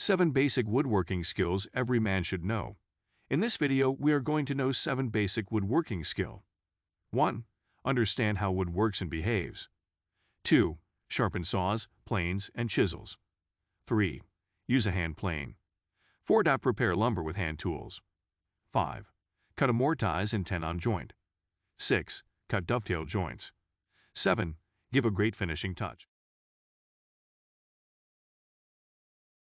7 basic woodworking skills every man should know. In this video, we are going to know 7 basic woodworking skill. 1. Understand how wood works and behaves. 2. Sharpen saws, planes, and chisels. 3. Use a hand plane. 4. Prepare lumber with hand tools. 5. Cut a mortise and tenon joint. 6. Cut dovetail joints. 7. Give a great finishing touch.